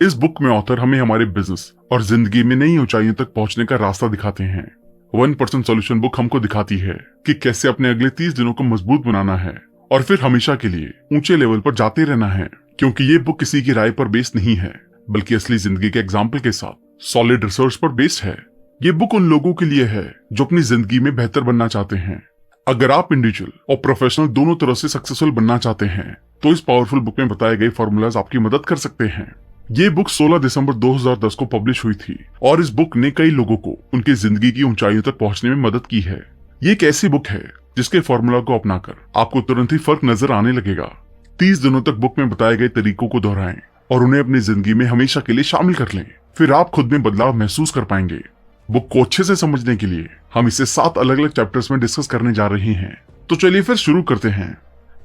इस बुक में ऑथर हमें हमारे बिजनेस और जिंदगी में नई ऊंचाइयों तक पहुंचने का रास्ता दिखाते हैं। 1% सॉल्यूशन बुक हमको दिखाती है कि कैसे अपने अगले 30 दिनों को मजबूत बनाना है और फिर हमेशा के लिए ऊंचे लेवल पर जाते रहना है। क्योंकि ये बुक किसी की राय पर बेस्ड नहीं है, बल्कि असली जिंदगी के एग्जाम्पल के साथ सॉलिड रिसर्च पर बेस्ड है। ये बुक उन लोगों के लिए है जो अपनी जिंदगी में बेहतर बनना चाहते हैं। अगर आप इंडिविजुअल और प्रोफेशनल दोनों तरह से सक्सेसफुल बनना चाहते हैं तो इस पावरफुल बुक में बताए गए फॉर्मूलाज आपकी मदद कर सकते हैं। ये बुक 16 दिसंबर 2010 को पब्लिश हुई थी और इस बुक ने कई लोगों को उनकी जिंदगी की ऊंचाइयों तक पहुंचने में मदद की है। ये एक ऐसी बुक है जिसके फॉर्मूला को अपनाकर आपको तुरंत ही फर्क नजर आने लगेगा। 30 दिनों तक बुक में बताए गए तरीकों को दोहराएं और उन्हें अपनी जिंदगी में हमेशा के लिए शामिल कर लें, फिर आप खुद में बदलाव महसूस कर पाएंगे। बुक को अच्छे से समझने के लिए हम इसे 7 अलग अलग चैप्टर्स में डिस्कस करने जा रहे हैं। तो चलिए फिर शुरू करते हैं।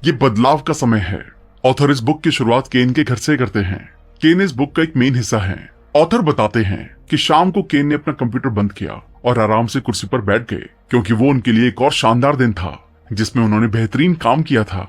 ये बदलाव का समय है। ऑथर इस बुक की शुरुआत केन के घर से करते हैं। केन इस बुक का एक मेन हिस्सा है। ऑथर बताते हैं कि शाम को केन ने अपना कंप्यूटर बंद किया और आराम से कुर्सी पर बैठ गए, क्योंकि वो उनके लिए एक और शानदार दिन था जिसमें उन्होंने बेहतरीन काम किया था।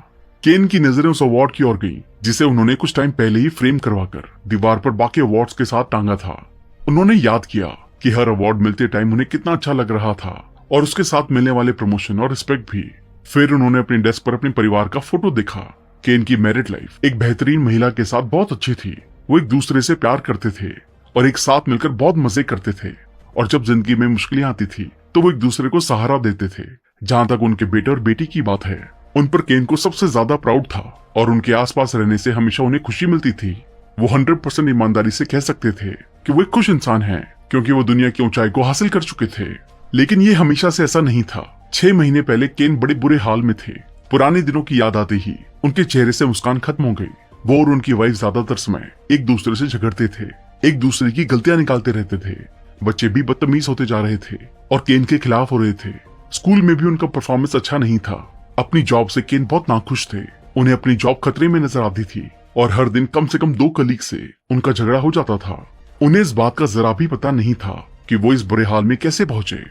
केन की नजरें उस अवार्ड की ओर गई जिसे उन्होंने कुछ टाइम पहले ही फ्रेम करवाकर दीवार पर बाकी अवार्ड्स के साथ टांगा था। उन्होंने याद किया कि हर अवार्ड मिलते टाइम उन्हें कितना अच्छा लग रहा था और उसके साथ मिलने वाले प्रमोशन और रिस्पेक्ट भी। फिर उन्होंने अपनी डेस्क पर अपने परिवार का फोटो देखा। केन की मैरिड लाइफ एक बेहतरीन महिला के साथ बहुत अच्छी थी। वो एक दूसरे से प्यार करते थे और एक साथ मिलकर बहुत मजे करते थे, और जब जिंदगी में मुश्किलें आती थी तो वो एक दूसरे को सहारा देते थे। जहाँ तक उनके बेटे और बेटी की बात है, उन पर केन को सबसे ज्यादा प्राउड था और उनके आसपास रहने से हमेशा उन्हें खुशी मिलती थी। वो 100% ईमानदारी से कह सकते थे कि वो एक खुश इंसान है, क्योंकि वो दुनिया की ऊंचाई को हासिल कर चुके थे। लेकिन ये हमेशा से ऐसा नहीं था। 6 महीने पहले केन बड़े बुरे हाल में थे। पुराने दिनों की याद आते ही उनके चेहरे से मुस्कान खत्म हो गई। वो और उनकी वाइफ ज्यादातर समय एक दूसरे से झगड़ते थे, एक दूसरे की गलतियां निकालते रहते थे। बच्चे भी बदतमीज होते जा रहे थे और केन के खिलाफ हो रहे थे। स्कूल में भी उनका परफॉर्मेंस अच्छा नहीं था। अपनी जॉब से केन बहुत नाखुश थे। उन्हें अपनी जॉब खतरे में नजर आती थी और हर दिन कम से कम 2 कलीग से उनका झगड़ा हो जाता था। उन्हें इस बात का जरा भी पता नहीं था कि वो इस बुरे हाल में कैसे पहुंचे।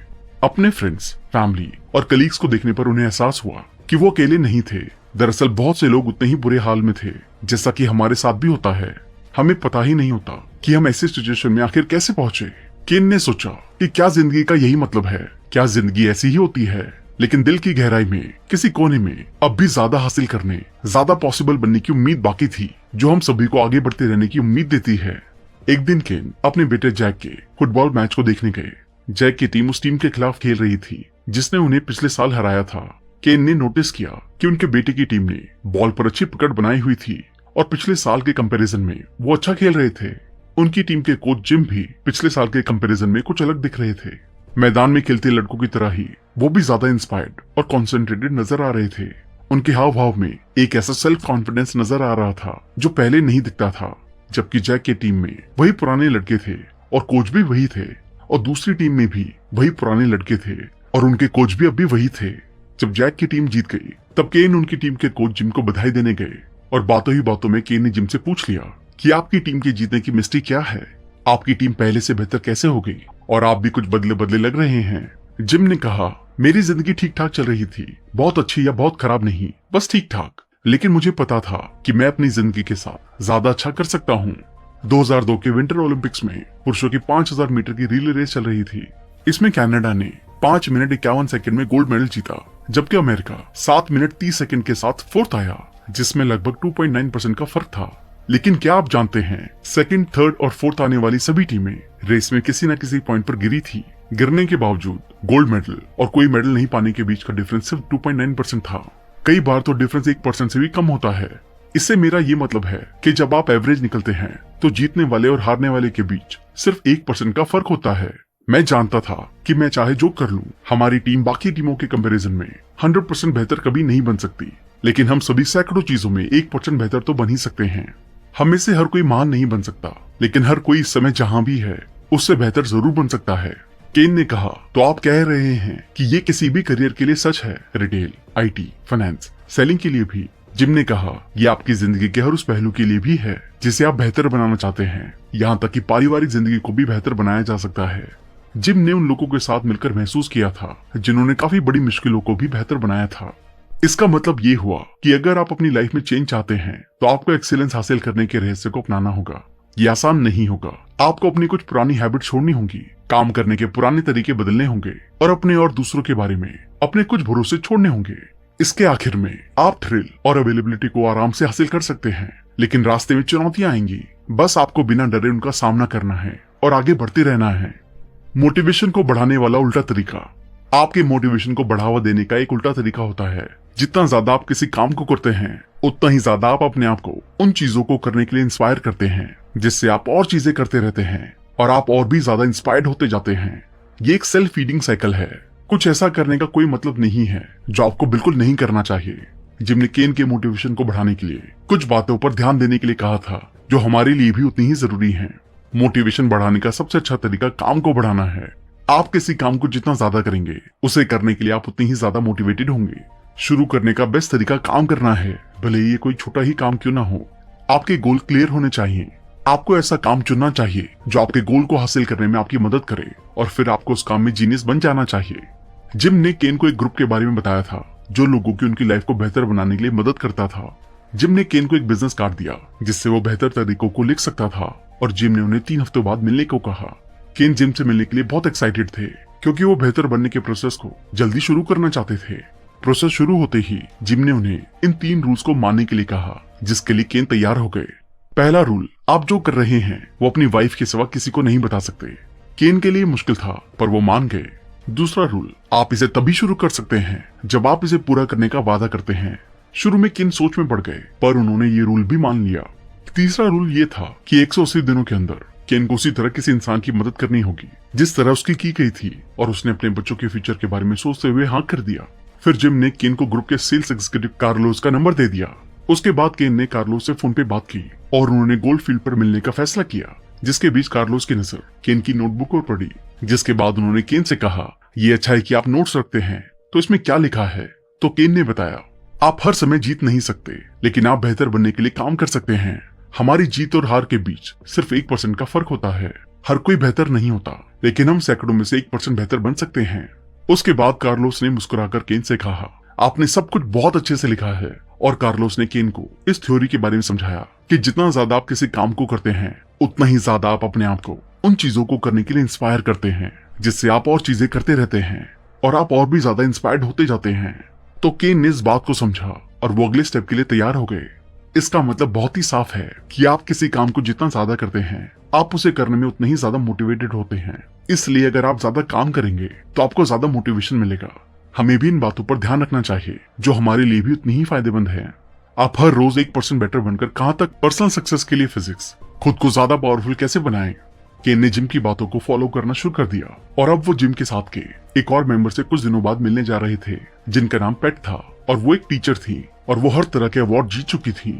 अपने फ्रेंड्स, फैमिली और कलीग्स को देखने पर उन्हें एहसास हुआ कि वो अकेले नहीं थे। दरअसल बहुत से लोग उतने ही बुरे हाल में थे जैसा कि हमारे साथ भी होता है। हमें पता ही नहीं होता कि हम ऐसी सिचुएशन में आखिर कैसे पहुंचे। केन ने सोचा कि क्या जिंदगी का यही मतलब है? क्या जिंदगी ऐसी ही होती है? लेकिन दिल की गहराई में किसी कोने में अब भी ज्यादा हासिल करने, ज्यादा पॉसिबल बनने की उम्मीद बाकी थी, जो हम सभी को आगे बढ़ते रहने की उम्मीद देती है। एक दिन केन अपने बेटे जैक के फुटबॉल मैच को देखने गए। जैक की टीम उस टीम के खिलाफ खेल रही थी जिसने उन्हें पिछले साल हराया था। केन ने नोटिस किया कि उनके बेटे की टीम ने बॉल पर अच्छी पकड़ बनाई हुई थी और पिछले साल के कंपैरिजन में वो अच्छा खेल रहे थे। उनकी टीम के कोच जिम भी पिछले साल के कंपैरिजन में कुछ अलग दिख रहे थे। मैदान में खेलते लड़कों की तरह ही वो भी ज्यादा इंस्पायर्ड और कॉन्सेंट्रेटेड नजर आ रहे थे। उनके हाव भाव में एक ऐसा सेल्फ कॉन्फिडेंस नजर आ रहा था जो पहले नहीं दिखता था। जबकि जैक की टीम में वही पुराने लड़के थे और कोच भी वही थे, और दूसरी टीम में भी वही पुराने लड़के थे और उनके कोच भी अब भी वही थे। जब जैक की टीम जीत गई तब केन उनकी टीम के कोच जिम को बधाई देने गए और बातों ही बातों में केन ने जिम से पूछ लिया कि आपकी टीम के जीतने की मिस्ट्री क्या है? आपकी टीम पहले से बेहतर कैसे हो गई और आप भी कुछ बदले बदले लग रहे हैं। जिम ने कहा, मेरी जिंदगी ठीक ठाक चल रही थी, बहुत अच्छी या बहुत खराब नहीं, बस ठीक ठाक। लेकिन मुझे पता था कि मैं अपनी जिंदगी के साथ ज्यादा अच्छा कर सकता हूँ। 2002 के विंटर ओलंपिक्स में पुरुषों की 5000 मीटर की रिले रेस चल रही थी। इसमें कनाडा ने 5 मिनट 51 सेकंड में गोल्ड मेडल जीता, जबकि अमेरिका 7 मिनट 30 सेकंड के साथ फोर्थ आया, जिसमें लगभग 2.9% का फर्क था। लेकिन क्या आप जानते हैं, सेकंड, थर्ड और फोर्थ आने वाली सभी टीमें रेस में किसी न किसी पॉइंट पर गिरी थी। गिरने के बावजूद गोल्ड मेडल और कोई मेडल नहीं पाने के बीच का डिफरेंस सिर्फ 2.9% था। कई बार तो डिफरेंस 1% से भी कम होता है। इससे मेरा ये मतलब है कि जब आप एवरेज निकलते हैं तो जीतने वाले और हारने वाले के बीच सिर्फ 1% का फर्क होता है। मैं जानता था कि मैं चाहे जो कर लूं, हमारी टीम बाकी टीमों के कंपैरिजन में 100% बेहतर कभी नहीं बन सकती, लेकिन हम सभी सैकड़ों चीजों में 1% बेहतर तो बन ही सकते हैं। हम में से हर कोई महान नहीं बन सकता, लेकिन हर कोई इस समय जहां भी है उससे बेहतर जरूर बन सकता है। केन ने कहा, तो आप कह रहे हैं कि ये किसी भी करियर के लिए सच है? रिटेल, IT, फाइनेंस, सेलिंग के लिए भी? जिम ने कहा, ये आपकी जिंदगी के हर उस पहलू के लिए भी है जिसे आप बेहतर बनाना चाहते हैं। यहाँ तक कि पारिवारिक जिंदगी को भी बेहतर बनाया जा सकता है। जिम ने उन लोगों के साथ मिलकर महसूस किया था जिन्होंने काफी बड़ी मुश्किलों को भी बेहतर बनाया था। इसका मतलब ये हुआ कि अगर आप अपनी लाइफ में चेंज चाहते हैं तो आपको एक्सीलेंस हासिल करने के रहस्य को अपनाना होगा। ये आसान नहीं होगा। आपको अपनी कुछ पुरानी हैबिट छोड़नी होंगी, काम करने के पुराने तरीके बदलने होंगे और अपने और दूसरों के बारे में अपने कुछ भरोसे छोड़ने होंगे। इसके आखिर में आप थ्रिल और अवेलेबिलिटी को आराम से हासिल कर सकते हैं, लेकिन रास्ते में चुनौतियां आएंगी। बस आपको बिना डरे उनका सामना करना है और आगे बढ़ते रहना है। मोटिवेशन को बढ़ाने वाला उल्टा तरीका। आपके मोटिवेशन को बढ़ावा देने का एक उल्टा तरीका होता है। जितना ज्यादा आप किसी काम को करते हैं, उतना ही ज्यादा आप अपने आप को उन चीजों को करने के लिए इंस्पायर करते हैं, जिससे आप और चीजें करते रहते हैं और आप और भी ज्यादा इंस्पायर्ड होते जाते हैं। ये एक सेल्फ फीडिंग साइकिल है। कुछ ऐसा करने का कोई मतलब नहीं है जो आपको बिल्कुल नहीं करना चाहिए। जिम ने केन के मोटिवेशन को बढ़ाने के लिए कुछ बातों पर ध्यान देने के लिए कहा था, जो हमारे लिए भी उतनी ही जरूरी है। मोटिवेशन बढ़ाने का सबसे अच्छा तरीका काम को बढ़ाना है। आप किसी काम को जितना ज्यादा करेंगे, उसे करने के लिए आप उतनी ही ज्यादा मोटिवेटेड होंगे। शुरू करने का बेस्ट तरीका काम करना है, भले ये कोई छोटा ही काम क्यों ना हो। आपके गोल क्लियर होने चाहिए। आपको ऐसा काम चुनना चाहिए जो आपके गोल को हासिल करने में आपकी मदद करे, और फिर आपको उस काम में जीनियस बन जाना चाहिए। जिम ने केन को एक ग्रुप के बारे में बताया था जो लोगों की उनकी लाइफ को बेहतर बनाने के लिए मदद करता था। जिम ने केन को एक बिजनेस कार्ड दिया जिससे वो बेहतर तरीकों को लिख सकता था, और जिम ने उन्हें 3 हफ्तों बाद मिलने को कहा। केन जिम से मिलने के लिए बहुत एक्साइटेड थे, क्योंकि वो बेहतर बनने के प्रोसेस को जल्दी शुरू करना चाहते थे। प्रोसेस शुरू होते ही जिम ने उन्हें इन 3 रूल्स को मानने के लिए कहा, जिसके लिए केन तैयार हो गए। पहला रूल, आप जो कर रहे हैं वो अपनी वाइफ के सिवा किसी को नहीं बता सकते। केन के लिए मुश्किल था, पर वो मान गए। दूसरा रूल, आप इसे तभी शुरू कर सकते हैं जब आप इसे पूरा करने का वादा करते हैं। शुरू में केन सोच में पड़ गए, पर उन्होंने ये रूल भी मान लिया। तीसरा रूल ये था कि 180 दिनों के अंदर केन को उसी तरह किसी इंसान की मदद करनी होगी जिस तरह उसकी की गई थी, और उसने अपने बच्चों के फ्यूचर के बारे में सोचते हुए हाँ कर दिया। फिर जिम ने केन को ग्रुप के सेल्स एग्जीक्यूटिव कार्लोस का नंबर दे दिया। उसके बाद केन ने कार्लोस से फोन पे बात की और उन्होंने गोल्ड फील्ड पर मिलने का फैसला किया, जिसके बीच कार्लोस की नजर केन की नोटबुक पर पड़ी। जिसके बाद उन्होंने केन से कहा, ये अच्छा है कि आप नोट्स रखते हैं, तो इसमें क्या लिखा है? तो केन ने बताया, आप हर समय जीत नहीं सकते, लेकिन आप बेहतर बनने के लिए काम कर सकते हैं। हमारी जीत और हार के बीच सिर्फ 1% का फर्क होता है। हर कोई बेहतर नहीं होता, लेकिन हम सैकड़ों में से 1% बेहतर बन सकते हैं। उसके बाद कार्लोस ने मुस्कुराकर केन से कहा, आपने सब कुछ बहुत अच्छे से लिखा है। और कार्लोस ने केन को इस थ्योरी के बारे में समझाया कि जितना ज्यादा आप किसी काम को करते हैं, उतना ही ज्यादा आप अपने आप को उन चीजों को करने के लिए इंस्पायर करते हैं, जिससे आप और चीजें करते रहते हैं और आप और भी ज्यादा इंस्पायर्ड होते जाते हैं। तो केन ने इस बात को समझा और वो अगले स्टेप के लिए तैयार हो गए। इसका मतलब बहुत ही साफ है कि आप किसी काम को जितना ज्यादा करते हैं, आप उसे करने में उतने ही ज्यादा मोटिवेटेड होते हैं। इसलिए अगर आप ज्यादा काम करेंगे तो आपको ज्यादा मोटिवेशन मिलेगा। हमें भी इन बातों पर ध्यान रखना चाहिए, जो हमारे लिए भी उतनी ही फायदेमंद है। आप हर रोज 1% बेटर बनकर कहां तक पर्सनल सक्सेस के लिए फिजिक्स, खुद को ज्यादा पावरफुल कैसे बनाएं। केन ने जिम की बातों को फॉलो करना शुरू कर दिया, और अब वो जिम के साथ के एक और मेंबर से कुछ दिनों बाद मिलने जा रहे थे, जिनका नाम पेट था, और वो एक टीचर थी और वो हर तरह के अवार्ड जीत चुकी थी।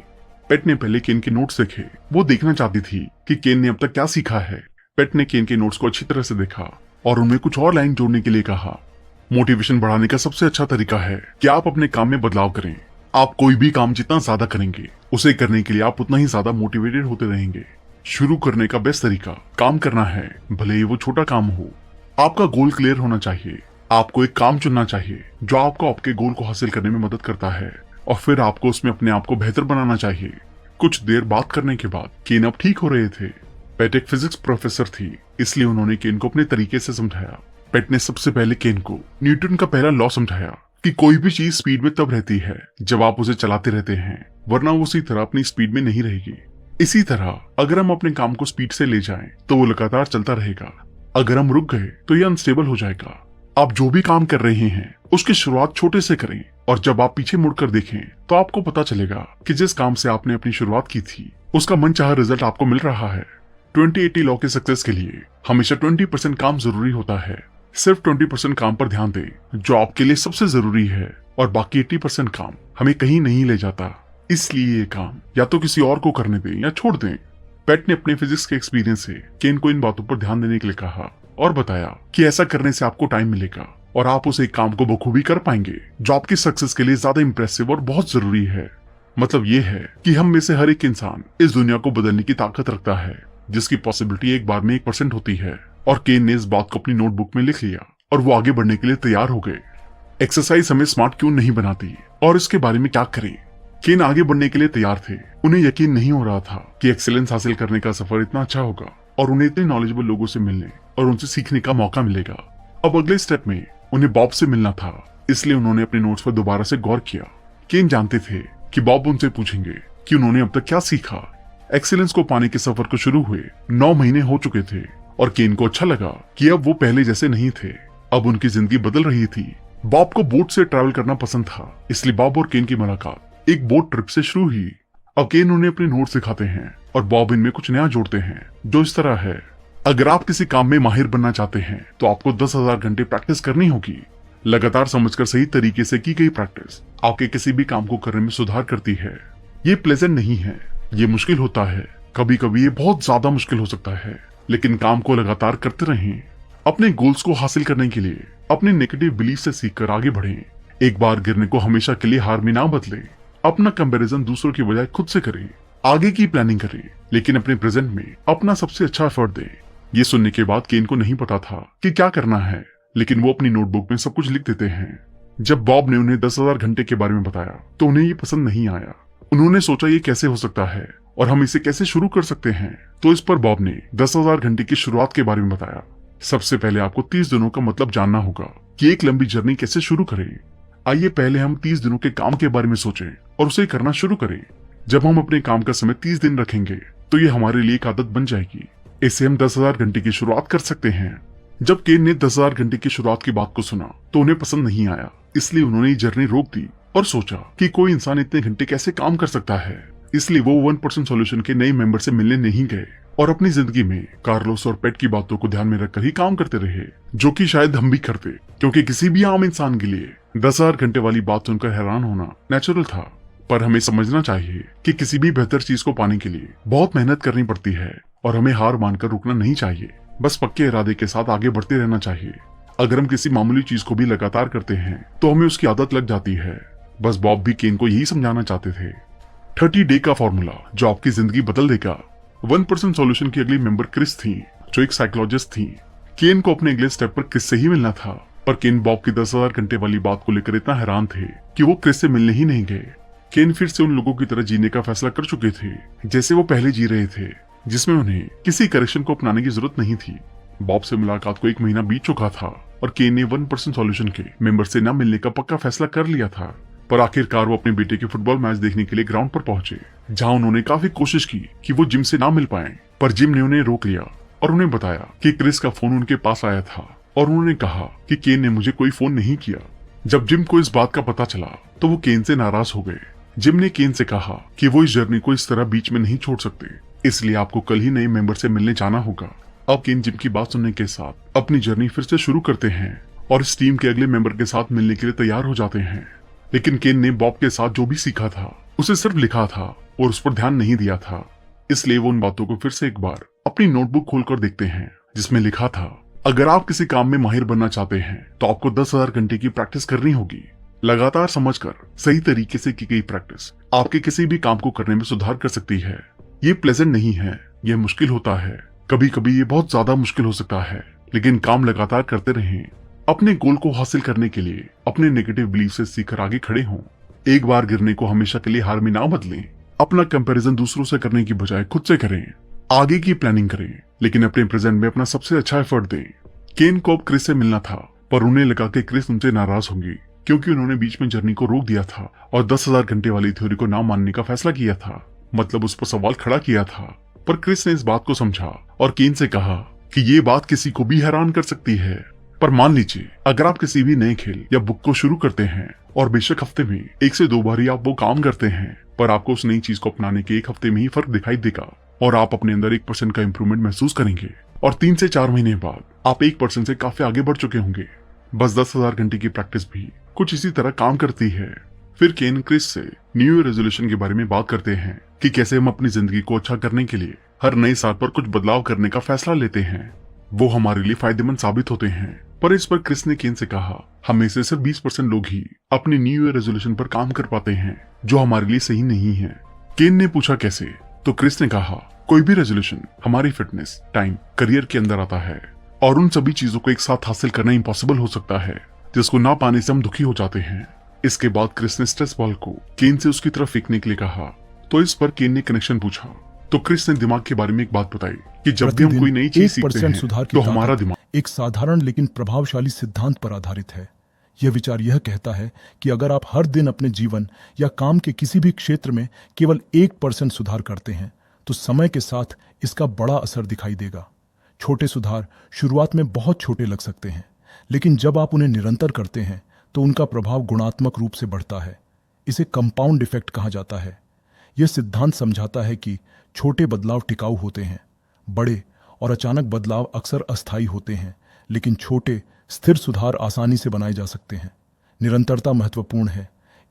पेट ने पहले केन के नोट्स देखे। वो देखना चाहती थी कि केन ने अब तक क्या सीखा है। पेट ने केन के नोट्स को अच्छी तरह से देखा और उनमें कुछ और लाइन जोड़ने के लिए कहा। मोटिवेशन बढ़ाने का सबसे अच्छा तरीका है कि आप अपने काम में बदलाव करें। आप कोई भी काम जितना ज्यादा करेंगे, उसे करने के लिए आप उतना ही ज्यादा मोटिवेटेड होते रहेंगे। शुरू करने का बेस्ट तरीका काम करना है, भले ही वो छोटा काम हो। आपका गोल क्लियर होना चाहिए। आपको एक काम चुनना चाहिए जो आपको आपके गोल को हासिल करने में मदद करता है, और फिर आपको उसमें अपने आप को बेहतर बनाना चाहिए। कुछ देर बात करने के बाद केन अब ठीक हो रहे थे। पेट एक फिजिक्स प्रोफेसर थी, इसलिए उन्होंने केन को अपने तरीके से समझाया। पेट ने सबसे पहले केन को न्यूटन का पहला लॉ समझाया कि कोई भी चीज स्पीड में तब रहती है जब आप उसे चलाते रहते हैं, वरना वो उसी तरह अपनी स्पीड में नहीं रहेगी। इसी तरह अगर हम अपने काम को स्पीड से ले जाएं, तो वो लगातार चलता रहेगा। अगर हम रुक गए तो ये अनस्टेबल हो जाएगा। आप जो भी काम कर रहे हैं, उसकी शुरुआत छोटे से करें, और जब आप पीछे मुड़कर देखें तो आपको पता चलेगा कि जिस काम से आपने अपनी शुरुआत की थी, उसका मनचाहा रिजल्ट आपको मिल रहा है। 20-80 लॉ के सक्सेस के लिए हमेशा 20% काम जरूरी होता है। सिर्फ 20% काम पर ध्यान दें जो आपके लिए सबसे जरूरी है, और बाकी 80% काम हमें कहीं नहीं ले जाता। इसलिए ये काम या तो किसी और को करने दें या छोड़ दें। पेट ने अपने फिजिक्स के एक्सपीरियंस से केन को इन बातों पर ध्यान देने के लिए कहा और बताया कि ऐसा करने से आपको टाइम मिलेगा और आप उस एक काम को बखूबी कर पाएंगे जो आपकी सक्सेस के लिए ज्यादा इंप्रेसिव और बहुत जरूरी है। मतलब ये है कि हम में से हर एक इंसान इस दुनिया को बदलने की ताकत रखता है, जिसकी पॉसिबिलिटी एक बार में 1% होती है। और केन ने इस बात को अपनी नोटबुक में लिख लिया और वो आगे बढ़ने के लिए तैयार हो गए। एक्सरसाइज हमें स्मार्ट क्यों नहीं बनाती और इसके बारे में क्या करें? केन आगे बढ़ने के लिए तैयार थे। उन्हें यकीन नहीं हो रहा था कि एक्सीलेंस हासिल करने का सफर इतना अच्छा होगा और उन्हें इतने नॉलेजेबल लोगों से मिलने और उनसे सीखने का मौका मिलेगा। अब अगले स्टेप में उन्हें बॉब से मिलना था, इसलिए उन्होंने अपने नोट्स पर दोबारा से गौर किया। केन जानते थे कि बॉब उनसे पूछेंगे कि उन्होंने अब तक क्या सीखा। एक्सीलेंस को पाने के सफर को शुरू हुए 9 महीने हो चुके थे और केन को अच्छा लगा कि अब वो पहले जैसे नहीं थे। अब उनकी जिंदगी बदल रही थी। बॉब को बोट से ट्रैवल करना पसंद था, इसलिए बॉब और केन की मुलाकात एक बोट ट्रिप से शुरू हुई। अब केन उन्हें अपने नोट्स दिखाते हैं और बॉब इनमें कुछ नया जोड़ते हैं, जो इस तरह है। अगर आप किसी काम में माहिर बनना चाहते हैं तो आपको 10,000 घंटे प्रैक्टिस करनी होगी। लगातार समझकर सही तरीके से की गई प्रैक्टिस आपके किसी भी काम को करने में सुधार करती है। ये प्लेजेंट नहीं है, ये मुश्किल होता है। कभी कभी ये बहुत ज्यादा मुश्किल हो सकता है, लेकिन काम को लगातार करते रहें। अपने गोल्स को हासिल करने के लिए अपने नेगेटिव बिलीफ से सीखकर आगे बढ़ें। एक बार गिरने को हमेशा के लिए हार में ना बदलें। अपना कंपैरिजन दूसरों की बजाय खुद से करें। आगे की प्लानिंग करें, लेकिन अपने प्रेजेंट में अपना सबसे अच्छा एफर्ट दें। ये सुनने के बाद केन को नहीं पता था कि क्या करना है, लेकिन वो अपनी नोटबुक में सब कुछ लिख देते हैं। जब बॉब ने उन्हें 10,000 घंटे के बारे में बताया तो उन्हें ये पसंद नहीं आया। उन्होंने सोचा ये कैसे हो सकता है और हम इसे कैसे शुरू कर सकते हैं। तो इस पर बॉब ने 10,000 घंटे की शुरुआत के बारे में बताया। सबसे पहले आपको 30 दिनों का मतलब जानना होगा कि एक लंबी जर्नी कैसे शुरू करें। आइए पहले हम 30 दिनों के काम के बारे में सोचें और उसे करना शुरू करें। जब हम अपने काम का समय 30 दिन रखेंगे तो ये हमारे लिए एक आदत बन जाएगी। इससे हम 10,000 घंटे की शुरुआत कर सकते हैं। जब केन ने 10,000 घंटे की शुरुआत की बात को सुना तो उन्हें पसंद नहीं आया, इसलिए उन्होंने ये जर्नी रोक दी और सोचा कि कोई इंसान इतने घंटे कैसे काम कर सकता है। इसलिए वो 1% सॉल्यूशन के नए मेंबर से मिलने नहीं गए और अपनी जिंदगी में कार्लोस और पेट की बातों को ध्यान में रखकर ही काम करते रहे, जो कि शायद हम भी करते, क्योंकि किसी भी आम इंसान के लिए 10,000 घंटे वाली बात सुनकर हैरान होना नेचुरल था। पर हमें समझना चाहिए कि किसी भी बेहतर चीज को पाने के लिए बहुत मेहनत करनी पड़ती है और हमें हार मानकर रुकना नहीं चाहिए। बस पक्के इरादे के साथ आगे बढ़ते रहना चाहिए। अगर हम किसी मामूली चीज को भी लगातार करते हैं तो हमें उसकी आदत लग जाती है। बस बॉब भी केन को यही समझाना चाहते थे। 30 डे का फॉर्मूला जो आपकी जिंदगी बदल देगा। 1% सॉल्यूशन की अगली मेंबर क्रिस थी, जो एक साइकोलॉजिस्ट थी। केन को अपने अगले स्टेप पर क्रिस से ही मिलना था, पर केन बॉब की 10,000 घंटे वाली बात को लेकर इतना हैरान थे कि वो क्रिस से मिलने ही नहीं गए। केन फिर से उन लोगों की तरह जीने का फैसला कर चुके थे जैसे वो पहले जी रहे थे, जिसमें उन्हें किसी करेक्शन को अपनाने की जरूरत नहीं थी। बॉब से मुलाकात को 1 महीना बीत चुका था और केन ने 1% सॉल्यूशन के मेंबर से न मिलने का पक्का फैसला कर लिया था। पर आखिरकार वो अपने बेटे के फुटबॉल मैच देखने के लिए ग्राउंड पर पहुंचे, जहां उन्होंने काफी कोशिश की कि वो जिम से ना मिल पाए, पर जिम ने उन्हें रोक लिया और उन्हें बताया कि क्रिस का फोन उनके पास आया था और उन्होंने कहा कि केन ने मुझे कोई फोन नहीं किया। जब जिम को इस बात का पता चला तो वो केन से नाराज हो गए। जिम ने केन से कहा कि वो इस जर्नी को इस तरह बीच में नहीं छोड़ सकते, इसलिए आपको कल ही नए मेंबर से मिलने जाना होगा। अब केन जिम की बात सुनने के साथ अपनी जर्नी फिर से शुरू करते हैं और इस टीम के अगले मेंबर के साथ मिलने के लिए तैयार हो जाते हैं। लेकिन केन ने बॉब के साथ जो भी सीखा था उसे सिर्फ लिखा था और उस पर ध्यान नहीं दिया था, इसलिए वो उन बातों को फिर से एक बार अपनी नोटबुक खोलकर देखते हैं, जिसमें लिखा था, अगर आप किसी काम में माहिर बनना चाहते हैं तो आपको 10,000 घंटे की प्रैक्टिस करनी होगी। लगातार समझकर सही तरीके से की गई प्रैक्टिस आपके किसी भी काम को करने में सुधार कर सकती है। ये प्लेजेंट नहीं है, ये मुश्किल होता है। कभी कभी ये बहुत ज्यादा मुश्किल हो सकता है, लेकिन काम लगातार करते रहें। अपने गोल को हासिल करने के लिए अपने नेगेटिव बिलीफ से सीखकर आगे खड़े हों। एक बार गिरने को हमेशा के लिए हार में ना बदलें। अपना कंपैरिजन दूसरों से करने की बजाय खुद से करें। आगे की प्लानिंग करें, लेकिन अपने प्रेजेंट में अपना सबसे अच्छा एफर्ट दें। केन को अब क्रिस से मिलना था, पर उन्हें लगा कि क्रिस उनसे नाराज होंगी, क्योंकि उन्होंने बीच में जर्नी को रोक दिया था और 10,000 घंटे वाली थ्योरी को ना मानने का फैसला किया था, मतलब उस पर सवाल खड़ा किया था। पर क्रिस ने इस बात को समझा और केन से कहा कि ये बात किसी को भी हैरान कर सकती है। पर मान लीजिए, अगर आप किसी भी नए खेल या बुक को शुरू करते हैं और बेशक हफ्ते में 1 से 2 बार ही आप वो काम करते हैं, पर आपको उस नई चीज को अपनाने के 1 हफ्ते में ही फर्क दिखाई देगा और आप अपने अंदर 1% का इंप्रूवमेंट महसूस करेंगे और 3 से 4 महीने बाद आप 1% से काफी आगे बढ़ चुके होंगे। बस 10,000 घंटे की प्रैक्टिस भी कुछ इसी तरह काम करती है। फिर केन क्रिस से न्यू ईयर रेजोल्यूशन के बारे में बात करते हैं कि कैसे हम अपनी जिंदगी को अच्छा करने के लिए हर नए साल पर कुछ बदलाव करने का फैसला लेते हैं। वो हमारे लिए फायदेमंद साबित होते हैं। पर इस पर क्रिस ने केन से कहा, हमें से सिर्फ 20% लोग ही अपनी न्यू ईयर रेजोल्यूशन पर काम कर पाते हैं, जो हमारे लिए सही नहीं है। केन ने पूछा कैसे, तो क्रिस ने कहा, कोई भी रेजोल्यूशन हमारी फिटनेस, टाइम, करियर के अंदर आता है और उन सभी चीजों को एक साथ हासिल करना इम्पॉसिबल हो सकता है, जिसको ना पाने से हम दुखी हो जाते हैं। इसके बाद क्रिस ने स्ट्रेस बॉल को केन से उसकी तरफ फेंकने के लिए कहा, तो इस पर केन ने कनेक्शन पूछा। तो क्रिस ने दिमाग के बारे में एक बात बताई कि जब भी हम कोई नई चीज सीखते हैं सुधार की तो हमारा दिमाग एक साधारण लेकिन प्रभावशाली सिद्धांत पर आधारित है। यह विचार यह कहता है कि अगर आप हर दिन अपने जीवन या काम के किसी भी क्षेत्र में केवल 1% सुधार करते हैं तो समय के साथ इसका बड़ा असर दिखाई देगा। छोटे सुधार शुरुआत में बहुत छोटे लग सकते हैं, लेकिन जब आप उन्हें निरंतर करते हैं तो उनका प्रभाव गुणात्मक रूप से बढ़ता है। इसे कंपाउंड इफेक्ट कहा जाता है। यह सिद्धांत समझाता है कि छोटे बदलाव टिकाऊ होते हैं, बड़े और अचानक बदलाव अक्सर अस्थायी होते हैं, लेकिन छोटे स्थिर सुधार आसानी से बनाए जा सकते हैं। निरंतरता महत्वपूर्ण है।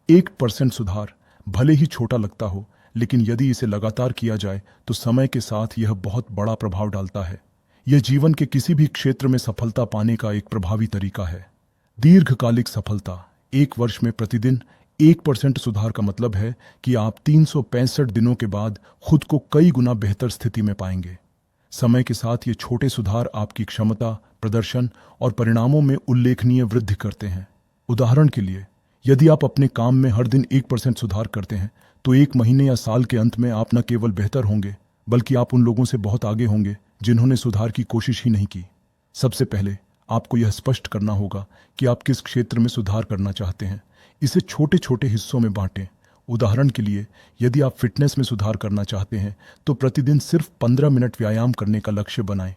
1% सुधार भले ही छोटा लगता हो, लेकिन यदि इसे लगातार किया जाए तो समय के साथ यह बहुत बड़ा प्रभाव डालता है। यह जीवन के किसी भी क्षेत्र में सफलता पाने का एक प्रभावी तरीका है। दीर्घकालिक सफलता, 1 वर्ष में प्रतिदिन 1% सुधार का मतलब है कि आप 365 दिनों के बाद खुद को कई गुना बेहतर स्थिति में पाएंगे। समय के साथ ये छोटे सुधार आपकी क्षमता, प्रदर्शन और परिणामों में उल्लेखनीय वृद्धि करते हैं। उदाहरण के लिए, यदि आप अपने काम में हर दिन 1% सुधार करते हैं तो 1 महीने या साल के अंत में आप न केवल बेहतर होंगे बल्कि आप उन लोगों से बहुत आगे होंगे जिन्होंने सुधार की कोशिश ही नहीं की। सबसे पहले आपको यह स्पष्ट करना होगा कि आप किस क्षेत्र में सुधार करना चाहते हैं। इसे छोटे छोटे हिस्सों में बांटें। उदाहरण के लिए, यदि आप फिटनेस में सुधार करना चाहते हैं तो प्रतिदिन सिर्फ 15 मिनट व्यायाम करने का लक्ष्य बनाएं।